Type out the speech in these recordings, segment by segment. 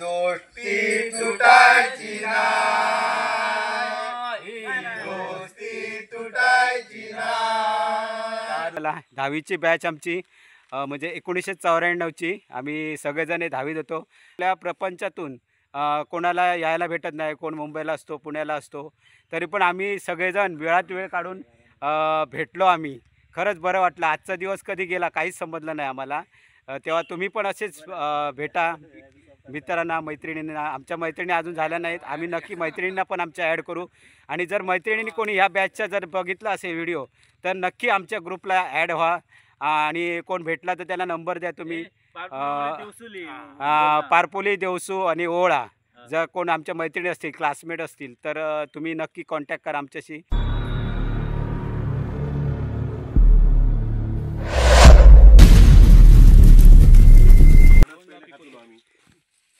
दोस्ती तुटायची नाही, दोस्ती तुटायची नाही। 10वीची बॅच आमची म्हणजे 1994ची आम्ही सगळेजण 10वीत होतो। आपल्या प्रपंचातून कोणाला यायला भेटत नाही, कोण मुंबईला असतो, पुण्याला असतो, तरी पण आम्ही सगळेजण वेळात वेळ काढून भेटलो। आम्ही खरंच बरं वाटलं। आजचा दिवस कधी गेला काहीच समजलं नाही आम्हाला। तेव्हा तुम्ही पण असेच भेटा मित्रांना, मैत्रिणींना। आमच्या मैत्रिणी अजून झाल्या नाहीत, आम्ही नक्की मैत्रिणींना पण आमच्या ॲड करू। आणि जर मैत्रिणींनी कोणी ह्या बॅचचा जर बघितला असेल व्हिडिओ तर नक्की आमच्या ग्रुपला ॲड व्हा। आणि कोण भेटला तर त्यांना नंबर द्या तुम्ही। पारपोली, देवसू आणि ओळा जर कोण आमच्या मैत्रिणी असतील, क्लासमेट असतील तर तुम्ही नक्की कॉन्टॅक्ट करा आमच्याशी।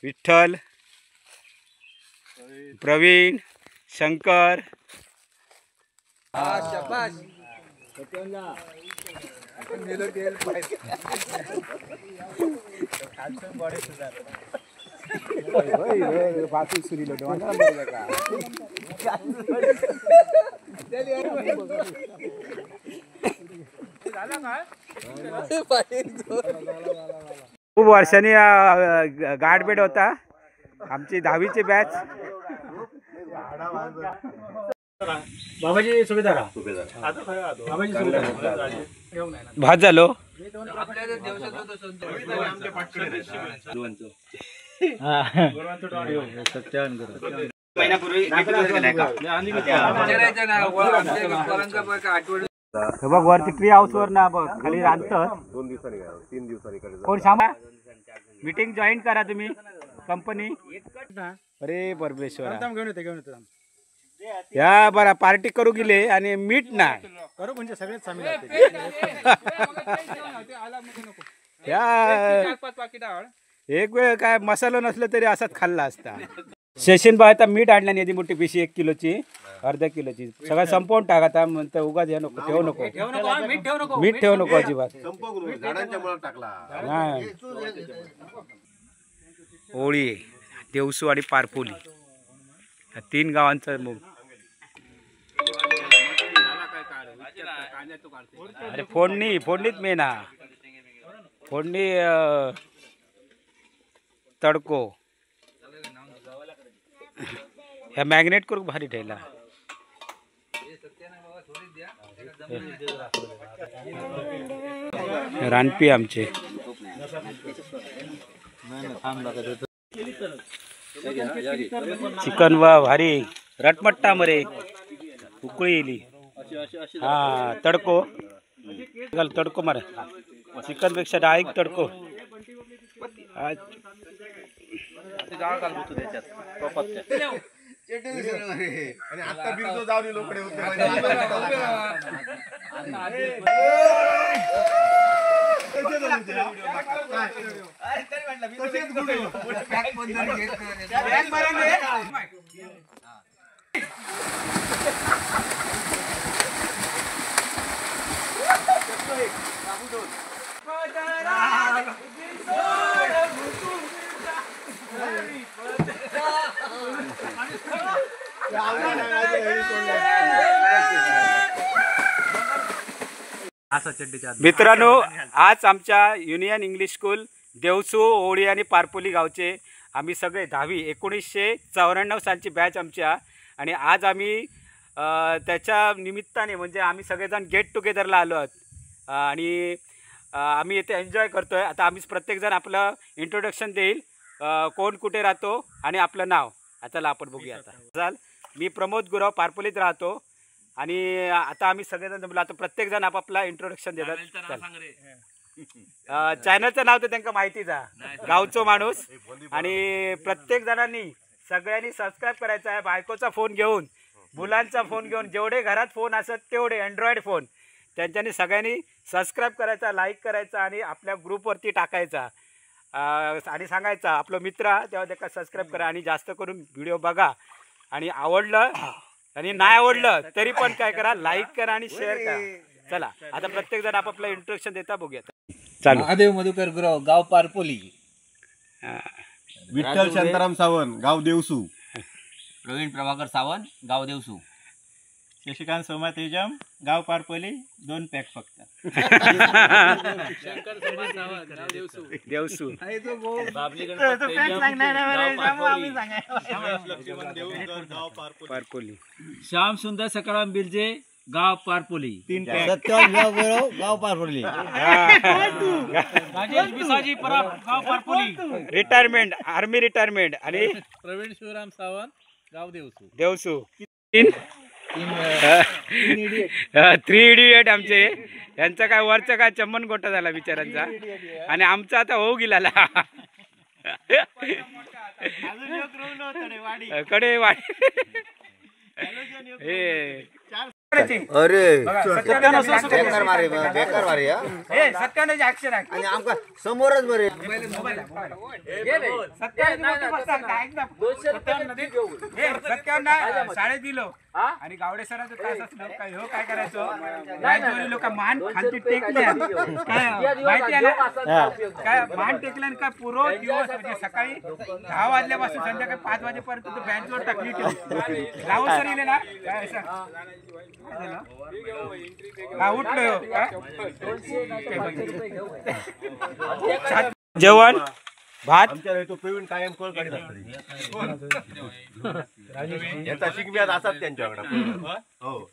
विठ्ठल, प्रवीण, शंकर, खूप वर्षांनी गाठभेट होता आमची 10वीची बॅच। बाबाजी सुभेदार भात झालो। बघ वरती ट्री हाऊस वर ना बघ खाली रांधतात। 2 दिवसांनी 3 दिवसांनी कोण सांगा मीटिंग जॉईन करा तुम्ही कंपनी। अरे परमेश्वर या बरा पार्टी करू गेले आणि मीठ नाही करू म्हणजे सगळेच सामील एक वेळ काय मसाला नसलं तरी असाच खाल्ला असता। सेशन बा आता मीठ आणला नाही, मोठी पिशी 1 किलोची, अर्धा किलोची सगळं संपवून टाक आता। म्हणतं उगाच हे नको, ठेवू नको, मीठ ठेवू नको अजिबात। ओळी, देवसू आणि पारपोली 3 गावांचं अरे फोडणीत मेन हा फोडणी तडको ह्या मॅग्नेट करू भारी ठेवला। रानपी आमचे चिकन वा भारी रटमट्टा मरे उकळी येली। हा तडको तडको मारे चिकन पेक्षा डायरेक्ट तडको। मित्रांनो आज आमच्या युनियन इंग्लिश स्कूल देवसू, ओळी आणि पारपोली गावचे आम्ही सगळे 10वी 1994 सालची बॅच आमच्या। आणि आज आम्ही त्याच्या निमित्ताने म्हणजे आम्ही सगळेजण गेट टुगेदरला आलो आहोत आणि आम्ही इथे एन्जॉय करतोय। आता आम्ही प्रत्येकजण आपलं इंट्रोडक्शन देईल, कोण कुठे राहतो आणि आपलं नाव। चला आपण बघूया। आता मी प्रमोद गुराव पारपोलीत राहतो आणि आता आम्ही सगळेजण जमलो। आता प्रत्येकजण आपापला इंट्रोडक्शन देतात। चॅनलचं नाव तर त्यांना माहितीच आहे, गावचो माणूस। आणि प्रत्येक जणांनी सगळ्यांनी सबस्क्राईब करायचं आहे। बायकोचा फोन घेऊन, मुलांचा फोन घेऊन, जेवढे घरात फोन असत तेवढे अँड्रॉइड फोन त्यांच्यानी सगळ्यांनी सबस्क्राईब करायचा, लाईक करायचा आणि आपल्या ग्रुपवरती टाकायचा आणि सांगायचा आपलं मित्र तेव्हा त्याला सबस्क्राईब करा आणि जास्त करून व्हिडिओ बघा। आणि आवडलं आणि नाही आवडलं तरी पण काय करा, लाईक करा आणि शेअर करा। चला आता प्रत्येक जण आपापलं इंट्रोडक्शन देता बघूया चालू. महादेव मधुकर गुरव, गाव पारपोली. विठ्ठल शांताराम सावंत, गाव देवसू. प्रवीण प्रभाकर सावंत, गाव देवसू. शशिकांत सोमा तेजम, गाव पारपोली, 2 पॅक फक्त. देवसू पारकोली. श्याम सुंदर सकाराम बिरजे, गाव पारपोली. 3 पॅक. सत्यवान गुरव, गाव पारपोली. राजेश बिसाजी परब, गाव पारपोली. Retirement, army retirement. आणि प्रवीण शिवराम सावंत, गाव देवसू. देवसू 3 इडियट आमचे. यांचा काय वरचा काय चम्मन गोटा झाला बिचारांचा आणि आमचा आता होऊ गेला कडे वाडी. अरे बेकार मारे सत्यानंद ऍक्शन आणि आमका समोरच बरे. शाळेत दिलो आणि गावडे सरांचं तास असलं काय हो काय करायचं राजवाडी लोक मान खालती टेकल्या काय माहिती आहे ना काय मान टेकल्या आणि काय पुरो दिवस म्हणजे सकाळी 10 वाजल्यापासून संध्याकाळी 5 वाजेपर्यंत बँचवर टाकली ठेवली. राहुल सर येले ना काय उठलो जेवण भात. आमच्या तो प्रवीण कायम कळ काढत याचा शिकव्यात असतात त्यांच्याकडे. हो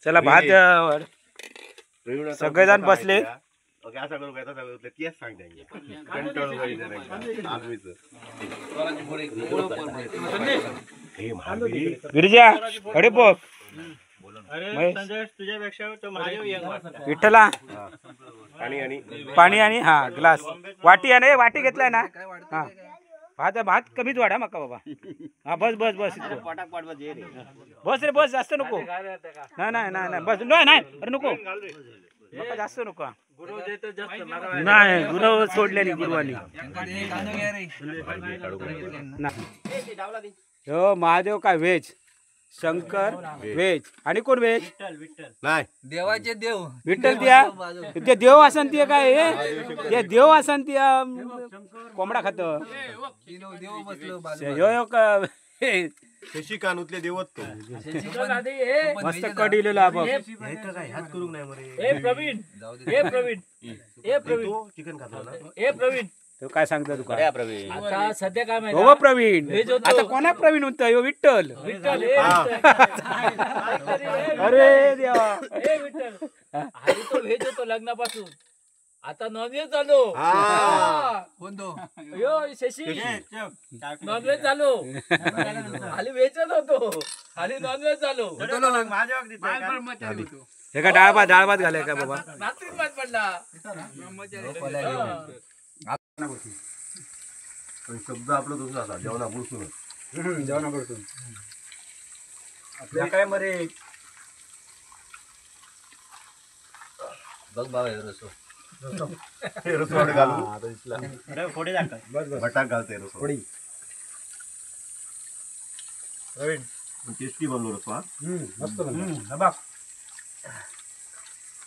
चला भात सगळेजण बसले. असं करू काय तसं करू तेच सांगते कंटाळून आर्मीचं. हे महावीर गिरिजा अडे बघ अरे संजय, तुझ्यापेक्षा तो महादेव यंग वाटतो. विठ्ठला आणि पाणी आणि हा ग्लास वाटी आहे ना वाटी घेतलाय ना. हा भात भात कमीच वाढा मका बाबा. हा बस बस बस बस रे बस जास्त नको. नाही नाही नाही बस नाही अरे नको मका जास्त नको. नाही गुरु सोडलेली गुरुवानी. हो महादेव काय व्हेज, शंकर व्हेज आणि कोण व्हेज नाही देवाचे देव विठ्ठल त्या ते देव असन ते काय ते देव असन ते कोंबडा खात शशिकांतले देवत तो मस्त कडिलेला बघ. ह्यात करू नाही चिकन खातो ना. तो काय सांगतो तुका आता सध्या काय माहिती हो प्रवीण आता कोणा प्रवीण म्हणतो यो विठ्ठल. अरे देवा आधी तो व्हेज होतो लग्नापासून, आता नॉनव्हेज झालो. यो शशी नॉनव्हेज झालो. खाली व्हेजच होतो, खाली नॉनव्हेज झालो. हे का डाळ भात घालाय का बाबा. रात्रीच भात पडला. शब्द आपलं दुसरा असा जेवणा बुडसून जेवणाकडून आपल्या काय मरे बघ बाबा रसो रसवड घालून बटाक घालते रसवडी. टेस्टी बनलो रसवा.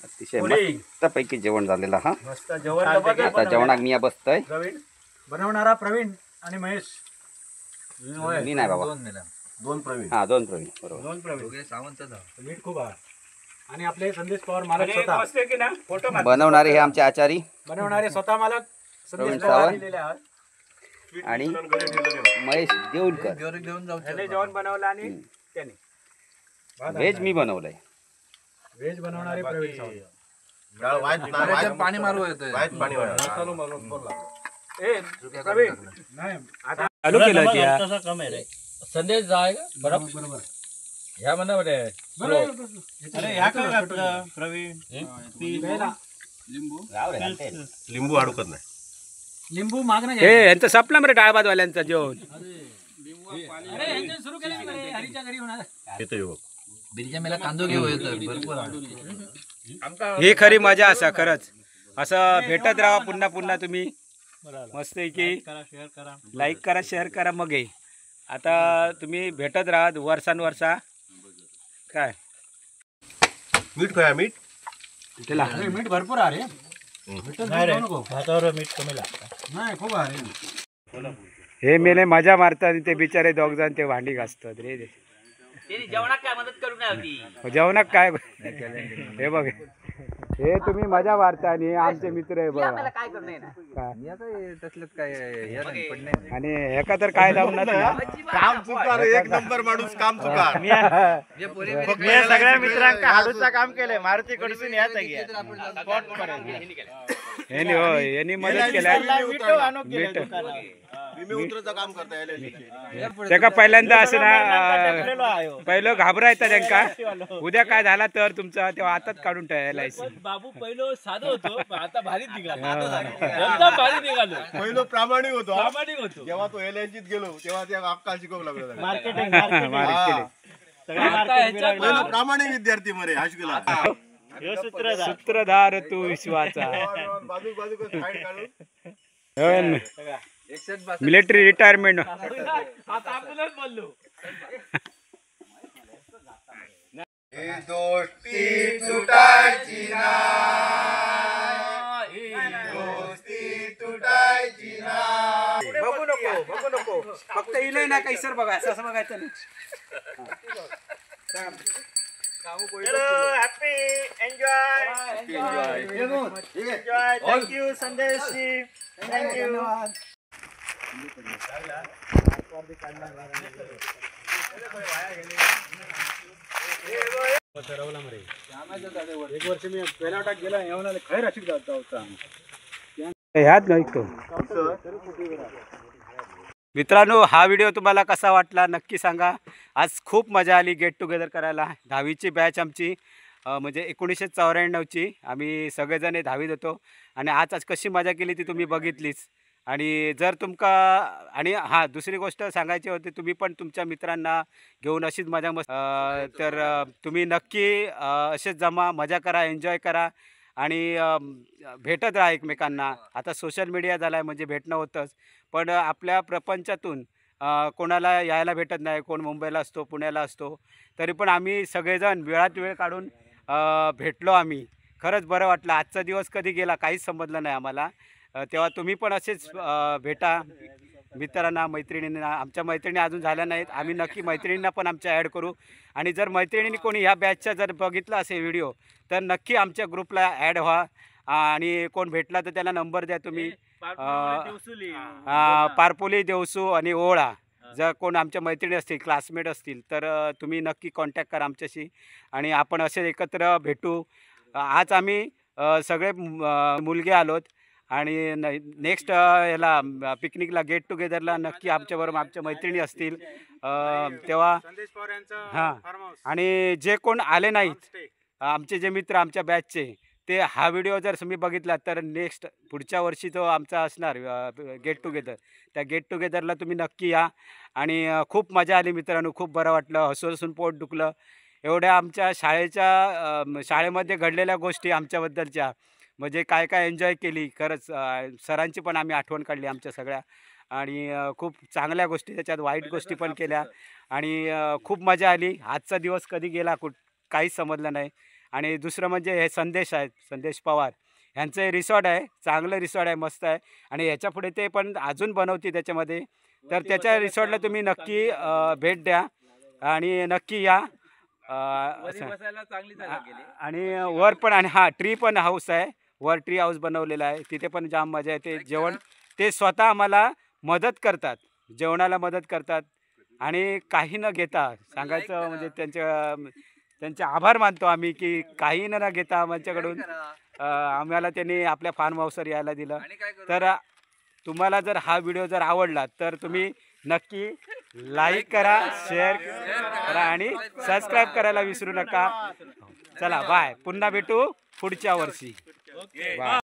अतिशय मस्तपैकी जेवण झालेलं. हा मस्त जेवण आता जेवणाक मी बसतोय. बनवणारा प्रवीण आणि महेश. मी नाही बाबा, 2 प्रवीण. हा 2 प्रवीण बरोबर. 2 प्रवीण सावंत मीठ खूप आहे. आणि आपले संदेश पवार मालक स्वतः बनवणारे हे आमचे आचारी बनवणारे स्वतः मालक प्रवीण संदेश पवार सावंत आणि महेश देऊळकर. घेऊन जाऊ. त्याने जेवण बनवलं आणि त्याने व्हेज मी बनवलंय. व्हेज बनवणारे प्रवीण सावंत. पाणी मारू येतं. पाणी प्रवीण नाही आता चालू केलं की संदेश जाय का बरोबर ह्या म्हणा बरे. अरे ह्या काय घातलं प्रवीण? लिंबू अडकत नाही. लिंबू माग नाही. हे यांचं सपना रे डाळ भात वाल्यांचं जेवण. सुरू केलं हरीच्या घरी होणार. येतो युवक बिरजा मेला कांदो घेऊ भरपूर. ही खरी मजा असा खरंच. असं भेटत राहा पुन्हा पुन्हा तुम्ही मस्त की लाईक करा शेअर करा. मग हे आता तुम्ही भेटत राहा वर्षानुवर्षा काय मीठ खाया मीठ त्याला मीठ भरपूर आहे रे. नाही रे भातावर मीठ कमी लागतं. नाही खूप आहे. हे मेले मजा मारतात आणि ते बिचारे दोघ जण ते भांडी घासतात रे. जेवणात काय मदत करू नये. जेवणात काय हे बघ, हे तुम्ही मजा मारता आणि हे आमचे मित्र आहे बघा. काय करू नये. आणि एका तर काय जमणार ना. काम चुकार एक नंबर माणूस काम चुकार मी सगळ्या मित्रांका हाडूचा काम केलंय. मारुती कडसून याच यांनी हो यांनी मदत केल्या. काम करता त्याका पहिल्यांदा असं ना पहिलं घाबरायचं त्यांका उद्या काय झाला तर तुमचा तेव्हा आताच काढून ठेवायला. बाबू पहिलं साधं होतो आता भारीच निघालो. एकदम भारी निघालो. पहिलं प्रामाणिक होतो प्रामाणिक होतो. जेव्हा तो एलएनजीत गेलो तेव्हा त्या अक्का शिकवू लागलो. मार्केटिंग पहिलं प्रामाणिक विद्यार्थी मरे हाशगुला सूत्रधार तू विश्वाचा. बाजू बाजू साईड काढून मिलिटरी रिटायरमेंट. आता आपणच बोललो. दोस्ती तुटायची तुटायची बघू नको फक्त इलय ना काही सर बघा असं बघायचं नाही. हॅपी एन्जॉय थँक्यू संदेश. थँक्यू. ह्यात नाही तो. मित्रांनो हा व्हिडिओ तुम्हाला कसा वाटला नक्की सांगा. आज खूप मजा आली गेट टुगेदर करायला. 10वीची बॅच आमची म्हणजे 1994ची आम्ही सगळेजण 10वीत होतो आणि आज कशी मजा केली ती तुम्ही बघितलीच. आणि जर तुमका आणि हां दुसरी गोष्ट सांगायची होती तुम्ही पण तुमच्या मित्रांना घेऊन अशीच मजा मस्त तर तुम्ही नक्की असेच जमा मजा करा एन्जॉय करा आणि भेटत राहा एकमेकांना. आता सोशल मीडिया झाला आहे म्हणजे भेटणं होतंच पण आपल्या प्रपंचातून कोणाला यायला भेटत नाही. कोण मुंबईला असतो पुण्याला असतो तरी पण आम्ही सगळेजण वेळात वेळ काढून भेटलो. आम्ही खरंच बरं वाटलं. आजचा दिवस कधी गेला काहीच समजलं नाही आम्हाला. तेव्हा तुम्ही पण असेच भेटा मित्रांना मैत्रिणींना. आमच्या मैत्रिणी अजून झाल्या नाहीत. आम्ही नक्की मैत्रिणींना पण आमच्या ॲड करू आणि जर मैत्रिणींनी कोणी ह्या बॅचचा जर बघितला असेल व्हिडिओ तर नक्की आमच्या ग्रुपला ॲड व्हा आणि कोण भेटला तर त्याला नंबर द्या तुम्ही. पारपोली देवसू आणि ओळा जर कोण आमच्या मैत्रिणी असतील क्लासमेट असतील तर तुम्ही नक्की कॉन्टॅक्ट करा आमच्याशी आणि आपण असे एकत्र भेटू. आज आम्ही सगळे मुलगे आलोत आणि नेक्स्ट याला पिकनिकला गेट टुगेदरला नक्की आमच्याबरोबर आमच्या मैत्रिणी असतील तेव्हा. हां आणि जे कोण आले नाहीत आमचे जे मित्र आमच्या बॅचचे ते हा व्हिडिओ जर तुम्ही बघितला तर नेक्स्ट पुढच्या वर्षी जो आमचा असणार गेट टुगेदर त्या गेट टुगेदरला तुम्ही नक्की या. आणि खूप मजा आली मित्रांनो. खूप बरं वाटलं. हसून पोट दुखलं. एवढ्या आमच्या शाळेमध्ये घडलेल्या गोष्टी आमच्याबद्दलच्या म्हणजे काय काय एन्जॉय केली. खरंच सरांची पण आम्ही आठवण काढली आमच्या सगळ्या आणि खूप चांगल्या गोष्टी त्याच्यात वाईट गोष्टी पण केल्या आणि खूप मजा आली. आजचा दिवस कधी गेला काहीच समजलं नाही. आणि दुसरं म्हणजे हे संदेश आहेत संदेश पवार ह्यांचं हे रिसॉर्ट आहे. चांगलं रिसॉर्ट आहे मस्त आहे आणि ह्याच्या पुढे ते पण अजून बनवते त्याच्यामध्ये. तर त्याच्या रिसॉर्टला तुम्ही नक्की भेट द्या आणि नक्की या. आणि वर पण आणि हां ट्री पण हाऊस आहे. वर ट्री हाऊस बनवलेला आहे. तिथे पण जाम मजा येते. जेवण ते स्वतः आम्हाला मदत करतात. जेवणाला मदत करतात आणि काही न घेता सांगायचं म्हणजे त्यांचे आभार मानतो आम्ही की काही न घेता आमच्याकडून आम्हाला त्यांनी आपल्या फार्म हाऊसवर यायला दिलं. तर तुम्हाला जर हा व्हिडिओ जर आवडला तर तुम्ही नक्की लाईक करा शेअर करा आणि सबस्क्राईब करायला विसरू नका. चला बाय. पुन्हा भेटू पुढच्या वर्षी. बाय.